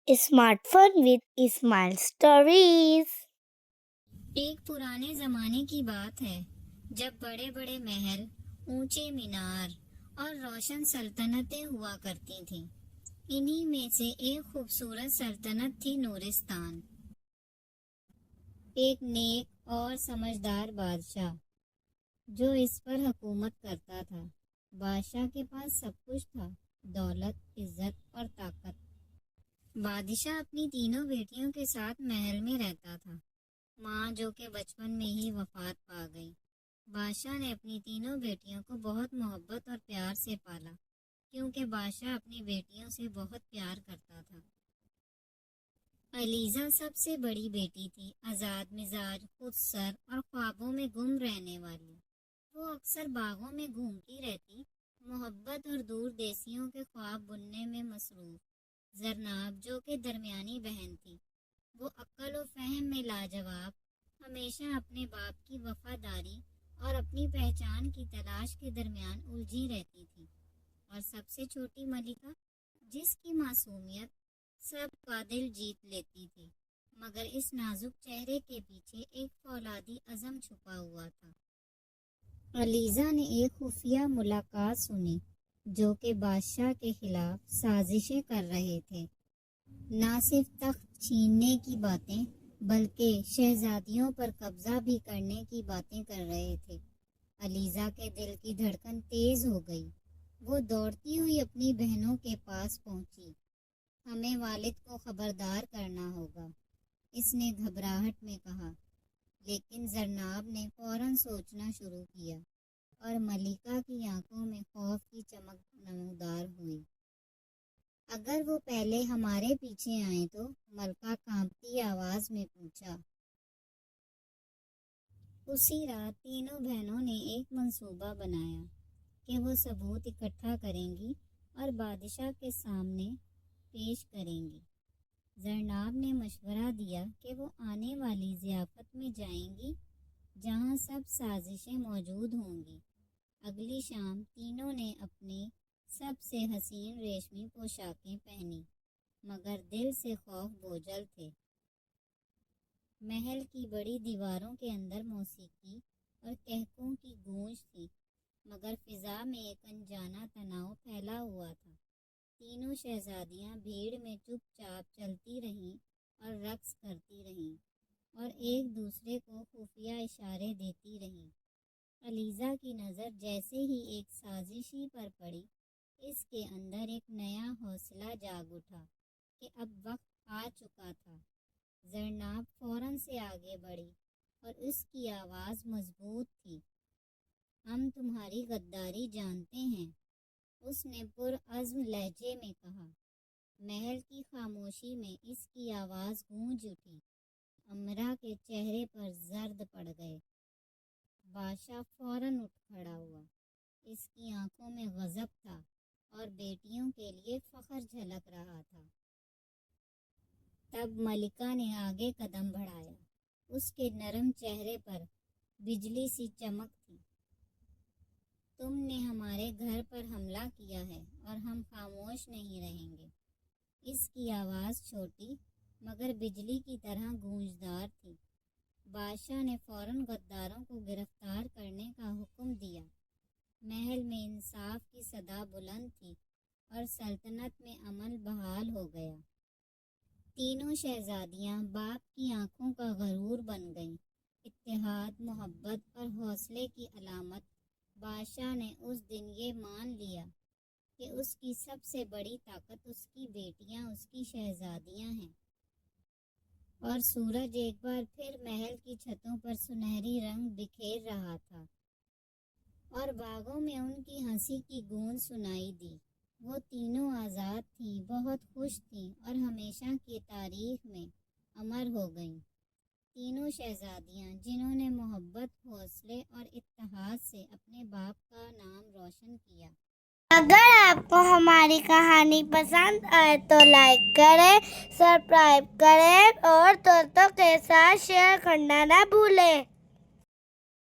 Smart phone with smile stories. ایک پرانے زمانے کی بات ہے جب بڑے بڑے محل، اونچے مینار اور روشن سلطنتیں ہوا کرتی تھیں۔ انہی میں سے ایک خوبصورت سلطنت تھی نورستان۔ ایک نیک اور سمجھدار بادشاہ جو اس پر حکومت کرتا تھا۔ بادشاہ کے پاس سب کچھ تھا، دولت، عزت اور طاقت۔ بادشاہ اپنی تینوں بیٹیوں کے ساتھ محل میں رہتا تھا۔ ماں جو کہ بچپن میں ہی وفات پا گئی۔ بادشاہ نے اپنی تینوں بیٹیوں کو بہت محبت اور پیار سے پالا، کیونکہ بادشاہ اپنی بیٹیوں سے بہت پیار کرتا تھا۔ علیزہ سب سے بڑی بیٹی تھی، آزاد مزاج، خود سر اور خوابوں میں گم رہنے والی۔ وہ اکثر باغوں میں گھومتی رہتی، محبت اور دور دیسیوں کے خواب بننے میں مصروف۔ زرناب جو کہ درمیانی بہن تھی، وہ عقل و فہم میں لاجواب، ہمیشہ اپنے باپ کی وفاداری اور اپنی پہچان کی تلاش کے درمیان الجھی رہتی تھی۔ اور سب سے چھوٹی ملکہ، جس کی معصومیت سب کا دل جیت لیتی تھی، مگر اس نازک چہرے کے پیچھے ایک فولادی عزم چھپا ہوا تھا۔ علیزہ نے ایک خفیہ ملاقات سنی جو کہ بادشاہ کے خلاف سازشیں کر رہے تھے۔ نہ صرف تخت چھیننے کی باتیں بلکہ شہزادیوں پر قبضہ بھی کرنے کی باتیں کر رہے تھے۔ علیزہ کے دل کی دھڑکن تیز ہو گئی۔ وہ دوڑتی ہوئی اپنی بہنوں کے پاس پہنچی۔ ہمیں والد کو خبردار کرنا ہوگا، اس نے گھبراہٹ میں کہا۔ لیکن زرناب نے فوراً سوچنا شروع کیا اور ملکہ کی آنکھوں میں خوف کی چمک نمودار ہوئی۔ اگر وہ پہلے ہمارے پیچھے آئیں تو؟ ملکہ کانپتی آواز میں پوچھا۔ اسی رات تینوں بہنوں نے ایک منصوبہ بنایا کہ وہ ثبوت اکٹھا کریں گی اور بادشاہ کے سامنے پیش کریں گی۔ زرناب نے مشورہ دیا کہ وہ آنے والی ضیافت میں جائیں گی جہاں سب سازشیں موجود ہوں گی۔ اگلی شام تینوں نے اپنی سب سے حسین ریشمی پوشاکیں پہنی، مگر دل سے خوف بوجھل تھے۔ محل کی بڑی دیواروں کے اندر موسیقی اور قہقہوں کی گونج تھی، مگر فضا میں ایک انجانا تناؤ پھیلا ہوا تھا۔ تینوں شہزادیاں بھیڑ میں چپ چاپ چلتی رہیں اور رقص کرتی رہیں اور ایک دوسرے کو خفیہ اشارے دیتی رہیں۔ علیزہ کی نظر جیسے ہی ایک سازشی پر پڑی، اس کے اندر ایک نیا حوصلہ جاگ اٹھا کہ اب وقت آ چکا تھا۔ زرناب فوراً سے آگے بڑھی اور اس کی آواز مضبوط تھی۔ ہم تمہاری غداری جانتے ہیں، اس نے پرعزم لہجے میں کہا۔ محل کی خاموشی میں اس کی آواز گونج اٹھی۔ امرا کے چہرے پر زرد پڑ گئے۔ بادشاہ فوراً اٹھ کھڑا ہوا۔ اس کی آنکھوں میں غضب تھا اور بیٹیوں کے لیے فخر جھلک رہا تھا۔ تب ملکہ نے آگے قدم بڑھایا۔ اس کے نرم چہرے پر بجلی سی چمک تھی۔ تم نے ہمارے گھر پر حملہ کیا ہے اور ہم خاموش نہیں رہیں گے۔ اس کی آواز چھوٹی مگر بجلی کی طرح گونجدار تھی۔ بادشاہ نے فوراً غداروں کو گرفتار کرنے کا حکم دیا۔ محل میں انصاف کی صدا بلند تھی اور سلطنت میں امن بحال ہو گیا۔ تینوں شہزادیاں باپ کی آنکھوں کا غرور بن گئیں۔ اتحاد، محبت اور حوصلے کی علامت بادشاہ نے اس دن یہ مان لیا کہ اس کی سب سے بڑی طاقت اس کی بیٹیاں، اس کی شہزادیاں ہیں۔ اور سورج ایک بار پھر محل کی چھتوں پر سنہری رنگ بکھیر رہا تھا اور باغوں میں ان کی ہنسی کی گونج سنائی دی۔ وہ تینوں آزاد تھیں، بہت خوش تھیں اور ہمیشہ کی تاریخ میں امر ہو گئیں۔ تینوں شہزادیاں جنہوں نے محبت، حوصلے اور اتحاد سے اپنے باپ کا نام روشن کیا۔ اگر آپ کو ہماری کہانی پسند آئے تو لائک کریں، سبسکرائب کریں اور دوستوں کے ساتھ شیئر کرنا نہ بھولیں۔